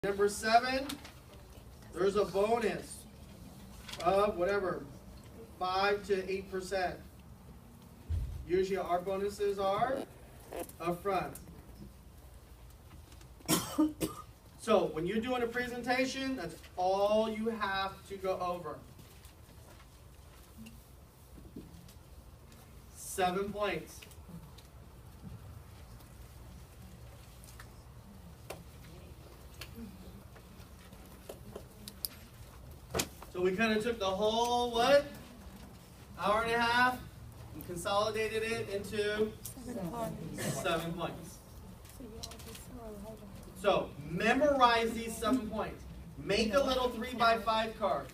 Number 7, there's a bonus of whatever, 5 to 8%. Usually our bonuses are up front. So when you're doing a presentation, that's all you have to go over. 7 points. So we kind of took the whole, hour and a half, and consolidated it into 7 points. So memorize these 7 points. Make a little 3x5 card,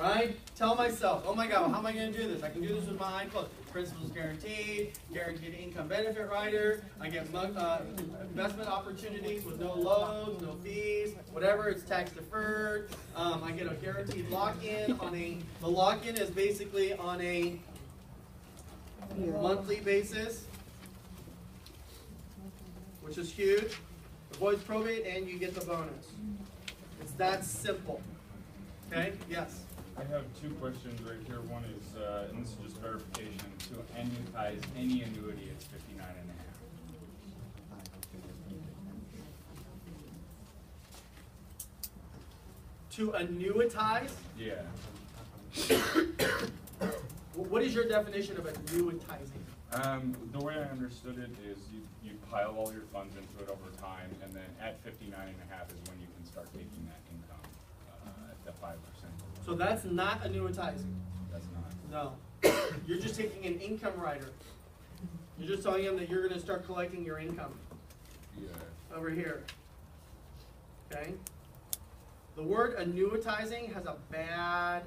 right? Tell myself, oh my God, how am I going to do this? I can do this with my eyes closed. Principles guaranteed, guaranteed income benefit rider. I get investment opportunities with no loans, no fees, whatever. It's tax deferred. I get a guaranteed lock-in on the lock-in is basically on a monthly basis, which is huge. Avoids probate and you get the bonus. It's that simple. Okay? Yes? I have 2 questions right here. One is, and this is just verification, to annuitize any annuity, it's 59.5. To annuitize? Yeah. What is your definition of annuitizing? The way I understood it is you pile all your funds into it over time, and then at 59.5 is when you can start taking that income at the 5%. So that's not annuitizing. That's not. No. You're just taking an income rider. You're just telling them that you're going to start collecting your income. Yeah. Over here. Okay? The word annuitizing has a bad,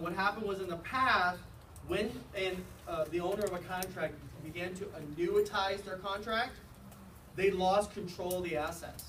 what happened was in the past, when the owner of a contract began to annuitize their contract, they lost control of the assets.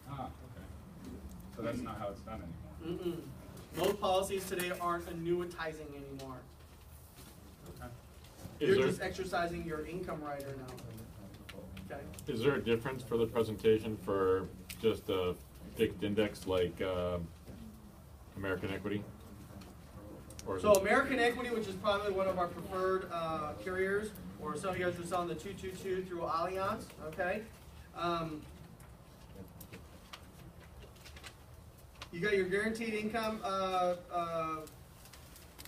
Ah, okay. So that's not how it's done anymore. Most policies today aren't annuitizing anymore. Okay. You're just exercising your income rider now. Okay. Is there a difference for the presentation for just a fixed index like American Equity? Or So American Equity, which is probably one of our preferred carriers, or some of you guys are selling the 222 through Allianz, okay? You got your guaranteed income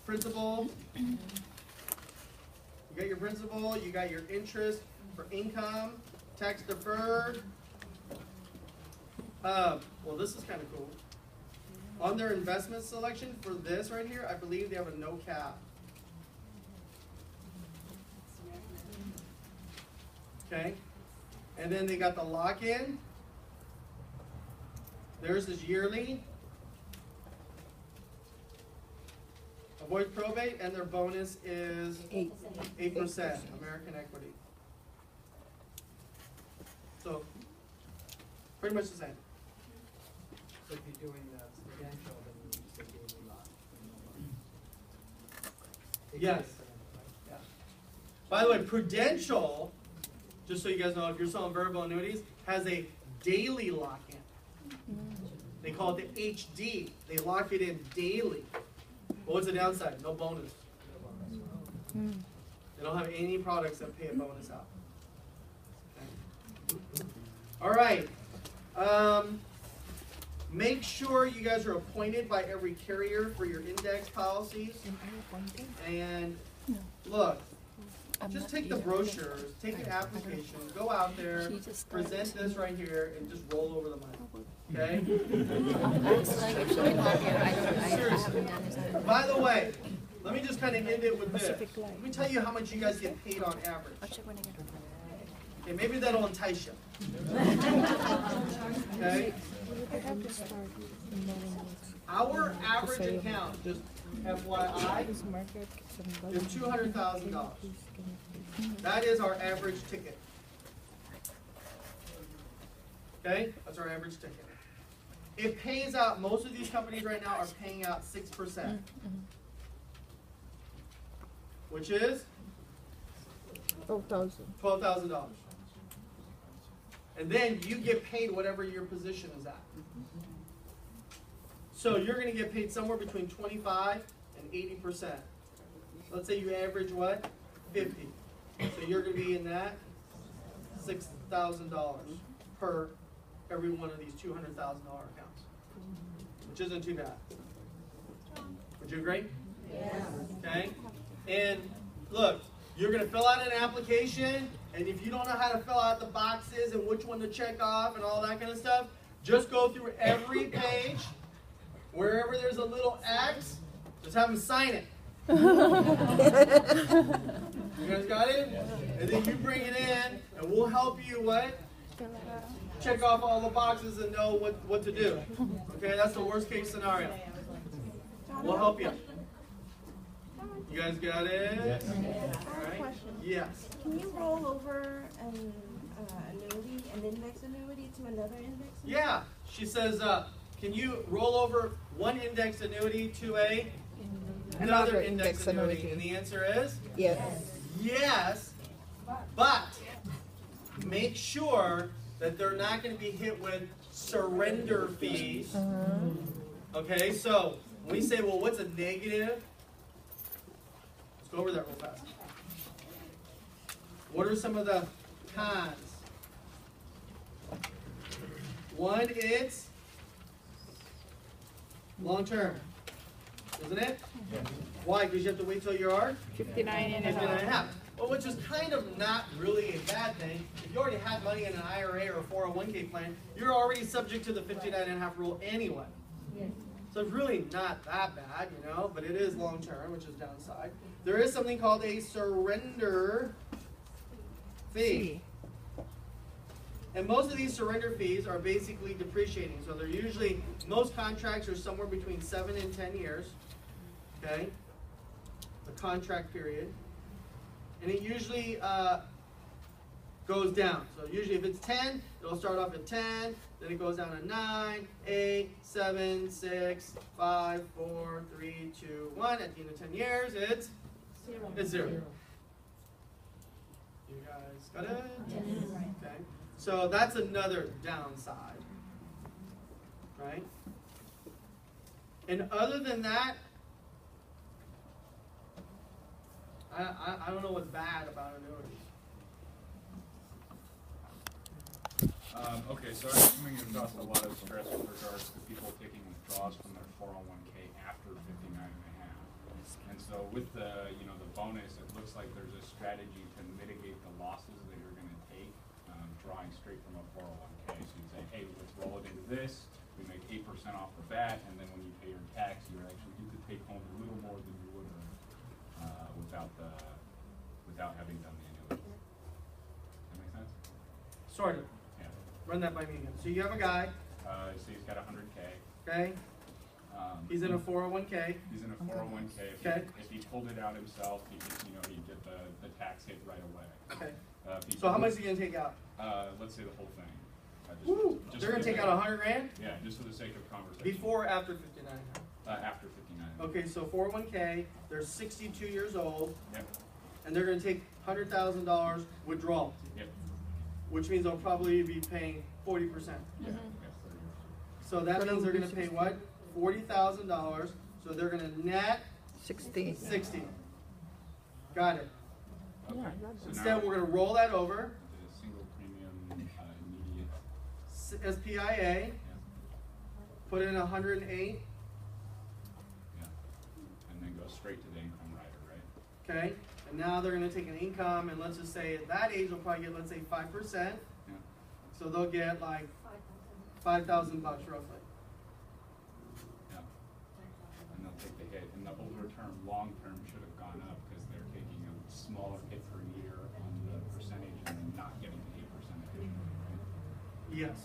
principal. You got your principal, you got your interest for income, tax deferred. Well, this is kind of cool. On their investment selection for this right here, I believe they have a no cap. Okay? And then they got the lock-in. Theirs is yearly. Avoid probate, and their bonus is 8%, American Equity. So, pretty much the same. So if you're doing the Prudential, then you use the daily lot. Yes. Yeah. By the way, Prudential, just so you guys know, if you're selling variable annuities, has a daily lock-in. They call it the HD. They lock it in daily. But what's the downside? No bonus. They don't have any products that pay a bonus out. Okay. All right. Make sure you guys are appointed by every carrier for your index policies. And look, just take the brochures, take an application, go out there, present this right here, and just roll over the money. Okay? Seriously. By the way, let me just kind of end it with this. Let me tell you how much you guys get paid on average. Okay, maybe that'll entice you. Okay? Our average account, just FYI, is $200,000. That is our average ticket. Okay? That's our average ticket. It pays out, most of these companies right now are paying out 6%. Which is $12,000. And then you get paid whatever your position is at. So you're going to get paid somewhere between 25 and 80%. Let's say you average what? 50. So you're going to be in that $6,000 per every one of these $200,000 accounts, which isn't too bad. Would you agree? Yes. Okay? And look, you're going to fill out an application, and if you don't know how to fill out the boxes and which one to check off and all that kind of stuff, just go through every page. Wherever there's a little X, just have them sign it. You guys got it? And then you bring it in, and we'll help you what? Check off all the boxes and know what to do. Okay, that's the worst case scenario. We'll help you. You guys got it? I have a Alright. question. Yes. Can you roll over an annuity, an index annuity to another index? Yeah. She says, can you roll over one index annuity to another index annuity? And the answer is? Yes. Yes, but make sure that they're not going to be hit with surrender fees. Okay, so when we say, well, what's a negative? Let's go over that real fast. What are some of the cons? One, it's long term, isn't it? Why? Because you have to wait till you are 59 and 59 and a half. Well, which is kind of not really a bad thing. If you already have money in an IRA or a 401k plan, you're already subject to the 59 and a half rule anyway. So it's really not that bad, you know, but it is long term, which is downside. There is something called a surrender fee. And most of these surrender fees are basically depreciating. So they're usually, most contracts are somewhere between 7 and 10 years. Okay? The contract period. And it usually goes down. So usually if it's 10, it'll start off at 10, then it goes down to 9, 8, 7, 6, 5, 4, 3, 2, 1. At the end of 10 years, it's 0. You guys got it? Okay. So that's another downside. Right? And other than that, I don't know what's bad about annuities. Okay, so I'm coming across a lot of stress with regards to people taking withdrawals from their 401k after 59 and a half. And so with the, you know, the bonus, it looks like there's a strategy to mitigate the losses that you're going to take drawing straight from a 401k. So you say, hey, let's roll it into this. We make 8% off the bat, and then when you pay your tax, you could take home a little more than you would have without having done the annuity. That make sense? Sort of. Yeah. Run that by me again. So you have a guy, So he's got 100k. okay? He's in a 401k. He's in a 401k. Okay. If he pulled it out himself, he could, you know, he'd get the tax hit right away. Okay. If he So how pulled- much is he gonna take out? Let's say the whole thing. Woo! just They're gonna for take the- out 100 grand Yeah, just for the sake of conversation. before or after 59. After 59. Okay, so 401k, they're 62 years old, Yep. and they're gonna take $100,000 withdrawal, Yep. which means they'll probably be paying 40%. Yeah. Okay. So that means they're gonna pay what? $40,000. So they're gonna net 60. 60. Got it. Okay. So Instead, now we're gonna roll that over. the single premium immediate. SPIA. Yeah. Put in 108. Yeah. And then go straight to the income rider, right? Okay. And now they're gonna take an income, and let's just say at that age they'll probably get, let's say, 5%. Yeah. So they'll get like $5,000 roughly. Yeah. And they'll take the hit. And the older term, long term should have gone up because they're taking a smaller hit per year on the percentage and then not getting the 8% additional, right? Yes.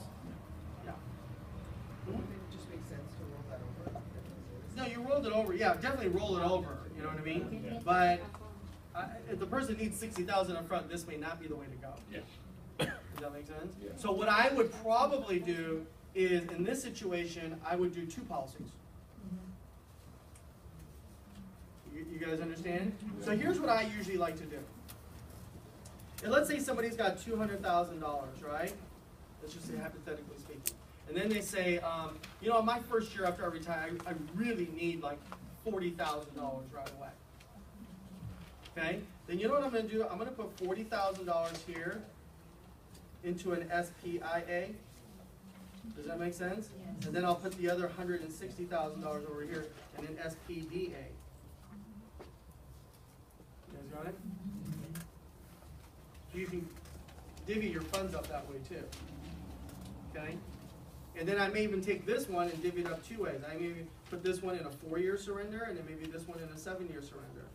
Yeah. It just makes sense to roll that over. No, you rolled it over. Yeah, definitely roll it over. You know what I mean? Yeah. But if the person needs 60,000 up front, this may not be the way to go. Yeah. Does that make sense? Yeah. So what I would probably do is, in this situation, I would do 2 policies. You guys understand? So here's what I usually like to do. And let's say somebody's got $200,000, right? Let's just say hypothetically speaking. And then they say, you know, my first year after I retire, I really need like $40,000 right away. Okay? Then you know what I'm going to do? I'm going to put $40,000 here into an SPIA. Does that make sense? Yes. And then I'll put the other $160,000 over here in an SPDA. You guys got it? So you can divvy your funds up that way too. Okay? And then I may even take this one and divvy it up two ways. I may put this one in a 4-year surrender and then maybe this one in a 7-year surrender.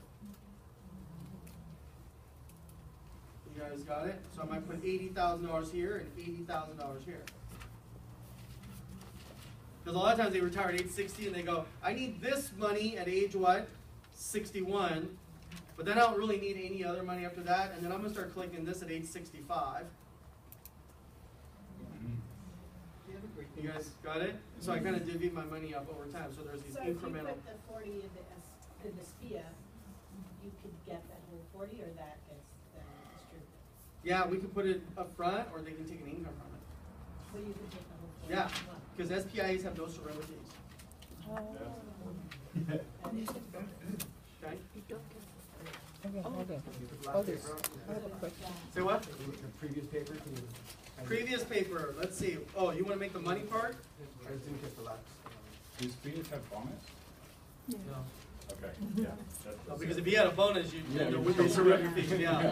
You guys got it? So I might put $80,000 here and $80,000 here. Because a lot of times they retire at age 60 and they go, I need this money at age what? 61. But then I don't really need any other money after that. And then I'm going to start collecting this at age 65. You guys got it? So I kind of divvy my money up over time. So there's these So if you incremental. put the 40 in the SPIA, you could get that whole 40, or that gets then distributed? Yeah, we can put it up front or they can take an income from it. So you could take the whole 40? Yeah, at once. because SPIAs have no surrender fees. Okay? Say what? The previous paper, can you? Previous paper, let's see. Oh, you want to make the money part? I just didn't get the last. Does Phoenix have bonus? No. Okay, yeah. that's- Oh, because if you had a bonus, you Yeah, there you would be would. surrender fees, yeah. So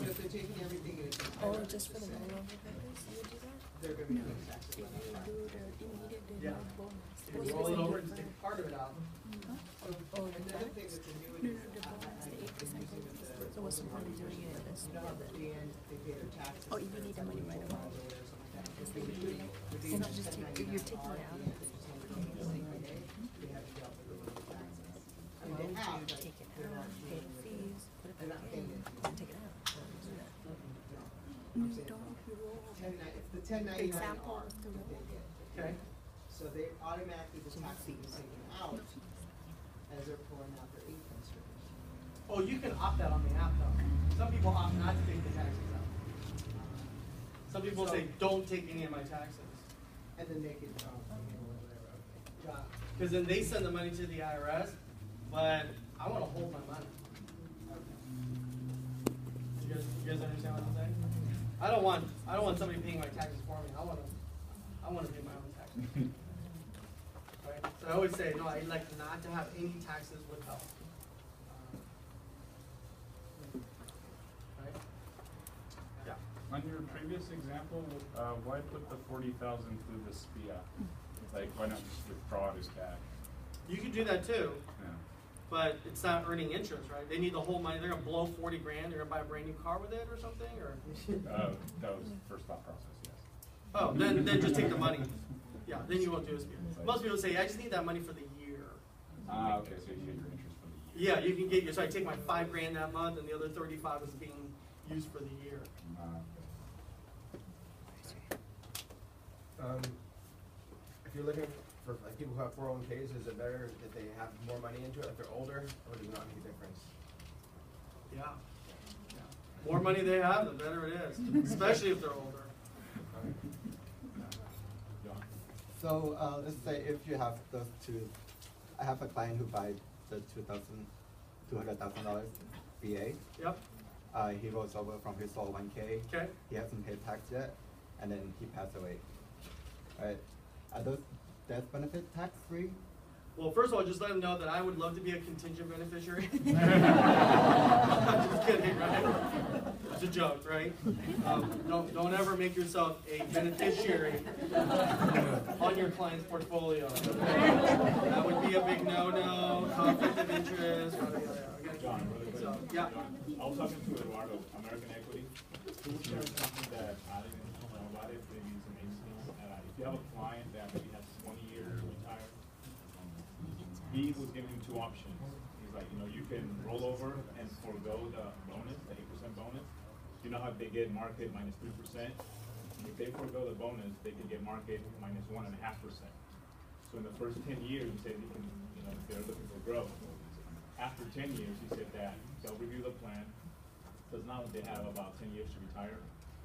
if they're taking everything in. Oh, just for the rollover papers, you would do that? They're gonna be doing taxes. If you do the immediate Yeah. bonus. If you roll it over, just take part of it out. Oh, the Another tax? thing that's a No, new. no, the bonus, the 8% bonus. So what's the point of doing it this? You know how at the end, they pay their taxes. Oh, you need that money right away. Or something like that. Because they usually, and you just take, you're taking it out. I mean, they have, To but take it they're out, not pay doing the fees, put it They're back not in, paying it. and take it out. Don't do that. I'm You saying don't, you roll. it's the 1099 Example R of the that they get. Okay? So they automatically, the taxes are taken out as they're pulling out their income stream. Oh, you can opt that on the app though. Some people opt not to take the taxes out. Some people say, don't take any of my taxes. And then they can, whatever, okay. Yeah. Because then they send the money to the IRS, but I want to hold my money. You guys understand what I'm saying? I don't want somebody paying my taxes for me. I want to pay my own taxes. Right? So I always say, no, I like not to have any taxes withheld. Right? Yeah. On your previous example, why put the 40,000 through the SPIA? Like, why not just withdraw it as cash? You could do that too, Yeah. but it's not earning interest, right? They need the whole money. They're gonna blow 40 grand. They're gonna buy a brand new car with it or something, or. That was the first thought process, yes. Oh, then just take the money. Yeah, then you won't do a SPIA. Most people say, I just need that money for the year. Okay, so you get your interest for the year. Yeah, you can get your, so I take my 5 grand that month and the other 35 is being used for the year. If you're looking for like people who have 401ks, is it better that they have more money into it if they're older, or does it not make a difference? Yeah. Yeah. More money they have, the better it is, especially if they're older. John? So let's say if you have those two, I have a client who buys the $200,000 VA. Yep. He rolls over from his 401k. Okay. He hasn't paid tax yet, and then he passed away. Right? Are those death benefit tax free? Well, first of all, just let them know that I would love to be a contingent beneficiary. Just kidding, right? It's a joke, right? Don't ever make yourself a beneficiary on your client's portfolio. Okay? That would be a big no-no, conflict of interest. John, really quick. So, yeah. I was talking to Eduardo, American Equity. He was sharing something that I didn't know about it, maybe some instance. If you have a client that maybe has 20 years retired, he was giving him 2 options. He's like, you can roll over and forego the bonus, the 8% bonus. You know how they get market minus 3%? If they forego the bonus, they can get market minus 1.5%. So in the first 10 years, he said he can, if they're looking for growth. After 10 years, he said that they'll review the plan, Because now they have about 10 years to retire.